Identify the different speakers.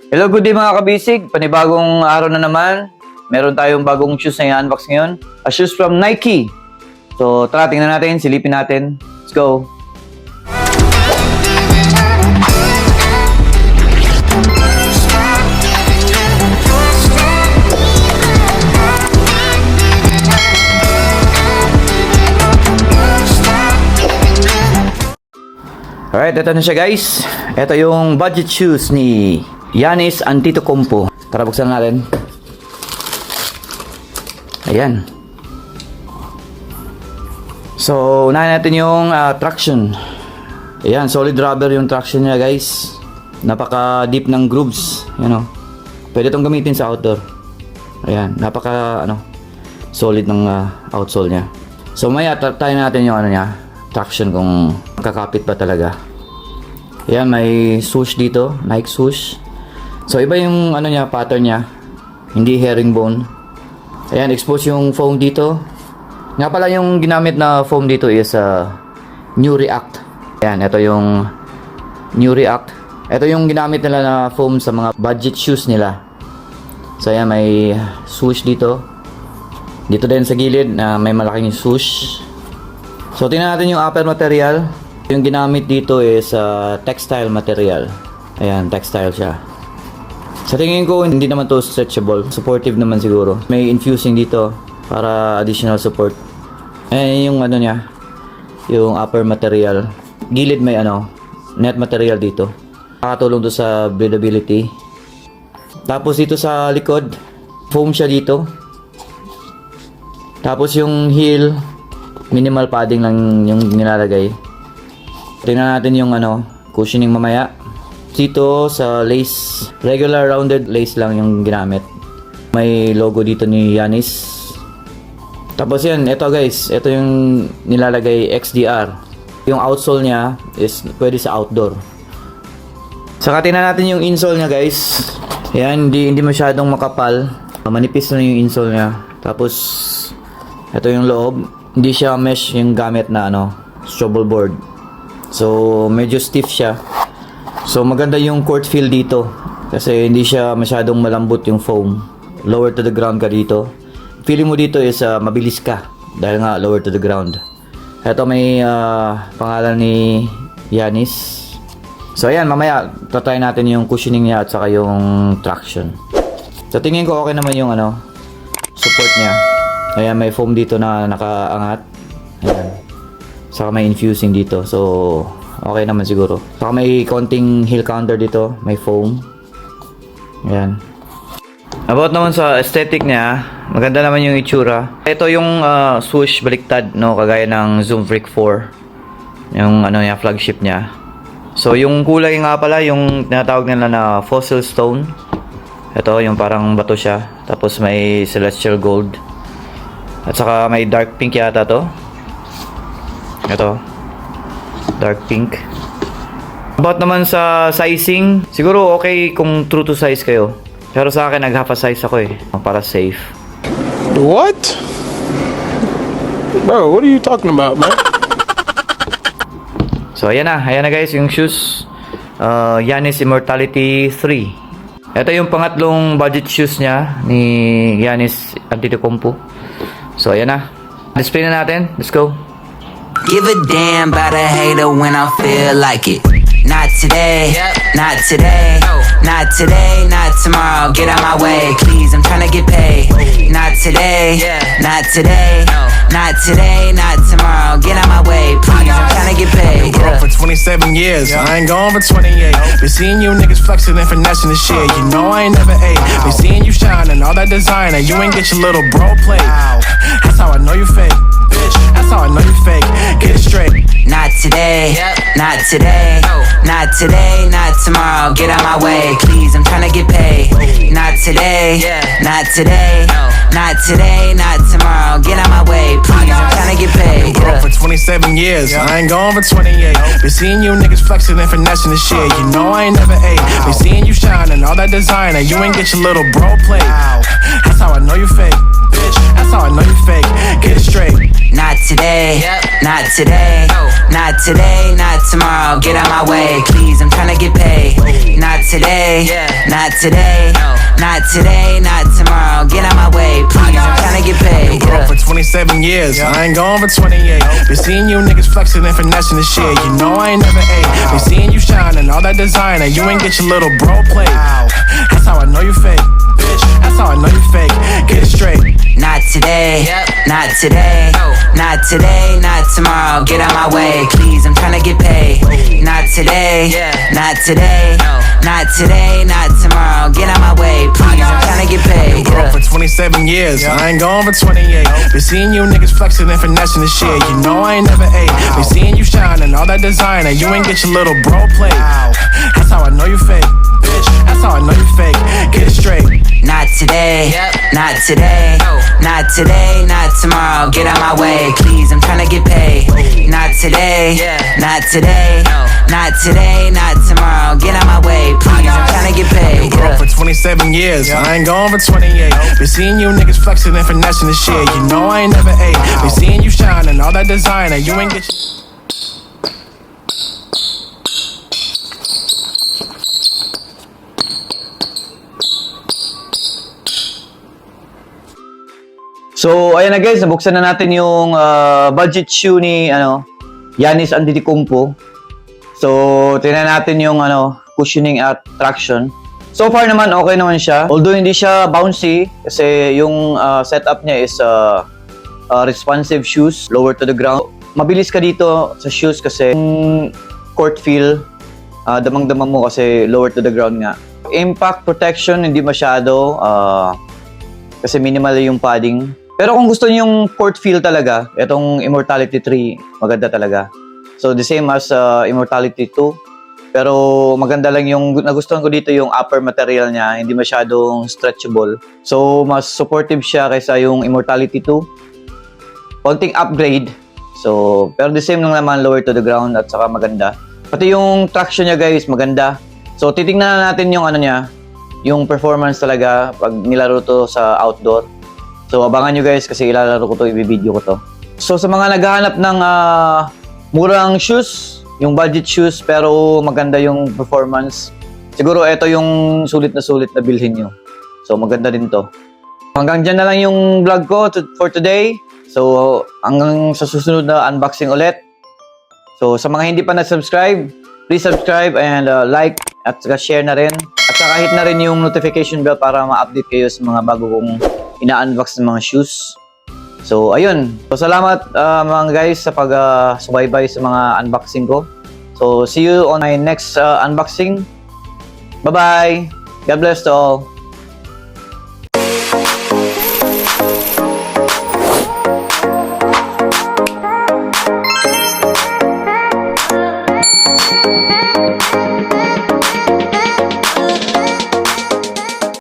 Speaker 1: Hello, good day mga kabisig. Panibagong araw na naman. Meron tayong bagong shoes na i-unbox ngayon. A shoes from Nike. So, tara, tingnan natin, silipin natin. Let's go. Alright, ito na siya guys. Ito yung budget shoes ni Giannis Antetokounmpo. Tara, buksan natin. Ayan. So, unahin natin yung traction. Ayan, solid rubber yung traction niya guys. Napaka deep ng grooves. Yan o. Pwede itong gamitin sa outdoor. Ayan, napaka solid ng outsole niya. So, maya tayo natin yung niya, traction kung kakapit ba talaga. Ayan, may swoosh dito, Nike swoosh. So, iba yung niya, pattern niya. Hindi herringbone. Ayan, expose yung foam dito. Nga pala yung ginamit na foam dito is New React. Ayan, ito yung New React. Ito yung ginamit nila na foam sa mga budget shoes nila. So, ayan, may swoosh dito. Dito din sa gilid, may malaking swoosh. So, tingnan natin yung upper material. Yung ginamit dito is textile material. Ayan, textile siya. Sa tingin ko, hindi naman to stretchable. Supportive naman siguro. May infusing dito para additional support. Ayan yung niya, yung upper material. Gilid may net material dito. Nakatulong to sa breathability. Tapos dito sa likod, foam siya dito. Tapos yung heel, minimal padding lang yung nilalagay. Tingnan natin yung cushioning mamaya. Dito sa lace, regular rounded lace lang yung ginamit. May logo dito ni Giannis. Tapos yan, ito guys, ito yung nilalagay XDR. Yung outsole niya is pwede sa outdoor. Saka tingnan natin yung insole niya guys. Yan, hindi masyadong makapal. Manipis na yung insole niya. Tapos ito yung loob. Hindi siya mesh yung gamit na strobel board. So medyo stiff siya. So maganda yung court feel dito kasi hindi siya masyadong malambot yung foam. Lower to the ground ka dito. Feeling mo dito is mabilis ka dahil nga lower to the ground. Ito may pangalan ni Giannis. So ayan, mamaya tatry natin yung cushioning niya at saka yung traction. So tingin ko okay naman yung support niya. Ayan, may foam dito na nakaangat. Ayan. Saka may infusing dito. So okay naman siguro. Saka may konting heel counter dito. May foam. Ayan. About naman sa aesthetic niya, maganda naman yung itsura. Ito yung swoosh baliktad, kagaya ng Zoom Freak 4. Yung niya, flagship niya. So yung kulay nga pala, yung tinatawag nila na fossil stone. Ito, yung parang bato siya. Tapos may celestial gold. At saka may dark pink yata to. Ito. Dark pink. About naman sa sizing, siguro okay kung true to size kayo. Pero sa akin, nag-half a size ako para safe.
Speaker 2: What? Bro, what are you talking about, man?
Speaker 1: So, ayan na guys, yung shoes. Giannis Immortality 3. Ito yung pangatlong budget shoes niya ni Giannis Antetokounmpo. So, ayan na. Display na natin. Let's go.
Speaker 3: Give a damn about a hater when I feel like it. Not today, not today, not today, not tomorrow. Get out my way, please, I'm tryna get paid. Not today, not today, not today, not tomorrow. Get out my way, please, I'm tryna get paid.
Speaker 2: Broke for 27 years, I ain't going for 28. Been seeing you niggas flexing and finessing the shit. You know I ain't never ate. Been seeing you shining, all that designer. You ain't get your little bro plate. That's how I know you fake, bitch. That's how I know you fake. Get it straight.
Speaker 3: Not today, not today, not today, not tomorrow. Get out my way, please, I'm tryna get paid. Not today, not today, not today, not tomorrow. Get out my way, please, I'm tryna get paid.
Speaker 2: Broke for 27 years, I ain't going for 28. Been seeing you niggas flexing and finessing the shit. You know I ain't never ate. Been seeing you shining, all that designer. You ain't get your little bro plate. That's how I know you fake, bitch. That's how I know you fake. Get it straight.
Speaker 3: Not today, not today, Not today, not tomorrow, get out my way, please, I'm tryna get paid. Not today, not today, not today, not tomorrow, get out my way, please, I'm tryna get paid.
Speaker 2: Broke for 27 years, I ain't going for 28. Been seeing you niggas flexing and finessing the shit. You know I ain't never ate. Been seeing you shining, all that designer. You ain't get your little bro plate. That's how I know you fake, bitch. That's how I know you fake. Get it straight.
Speaker 3: Not today, not today, not today, not tomorrow, get out my way, please, I'm tryna get paid. Not today, not today, not today, not tomorrow, get out my way, please, I'm tryna get paid.
Speaker 2: Broke for 27 years, I ain't going for 28. Been seeing you niggas flexing and finessing the shit. You know I ain't never ate. Been seeing you shining, all that designer. You ain't get your little bro plate. That's how I know you fake, bitch. That's how I know you fake. Get it straight.
Speaker 3: Not today, not today, not today, not tomorrow, get out my way, please, I'm tryna get paid. Not today, not today, not today, not tomorrow, get out my way, please, I'm tryna get paid.
Speaker 2: Broke for 27 years, I ain't going for 28. Been seeing you niggas flexing and finessing the shit. You know I ain't never ate. Been seeing you shining, all that designer. You ain't get
Speaker 1: So, ayan na guys, nabuksan na natin yung budget shoe ni Giannis Antetokounmpo. So, tingnan natin yung cushioning at traction. So far naman, okay naman siya. Although hindi siya bouncy, kasi yung setup niya is responsive shoes, lower to the ground. Mabilis ka dito sa shoes kasi yung court feel, damang-damang mo kasi lower to the ground nga. Impact protection, hindi masyado, kasi minimal yung padding. Pero kung gusto niyo yung court feel talaga, itong Immortality 3, maganda talaga. So, the same as Immortality 2. Pero maganda lang yung, nagustuhan ko dito yung upper material niya, hindi masyadong stretchable. So, mas supportive siya kaysa yung Immortality 2. Konting upgrade. So, pero the same lang naman, lower to the ground at saka maganda. Pati yung traction niya guys, maganda. So, titingnan na natin yung niya, yung performance talaga pag nilaro to sa outdoor. So, abangan nyo guys kasi ilalaro ko to, i-video ko to. So, sa mga naghahanap ng murang shoes, yung budget shoes pero maganda yung performance, siguro ito yung sulit na bilhin nyo. So, maganda din to. Hanggang dyan na lang yung vlog ko for today. So, hanggang sa susunod na unboxing ulit. So, sa mga hindi pa na-subscribe, please subscribe and like at saka share na rin. At saka hit na rin yung notification bell para ma-update kayo sa mga bago kong ina-unbox ng mga shoes. So, ayun. So, salamat mga guys sa pag-subaybay sa mga unboxing ko. So, see you on my next unboxing. Bye-bye! God bless to all!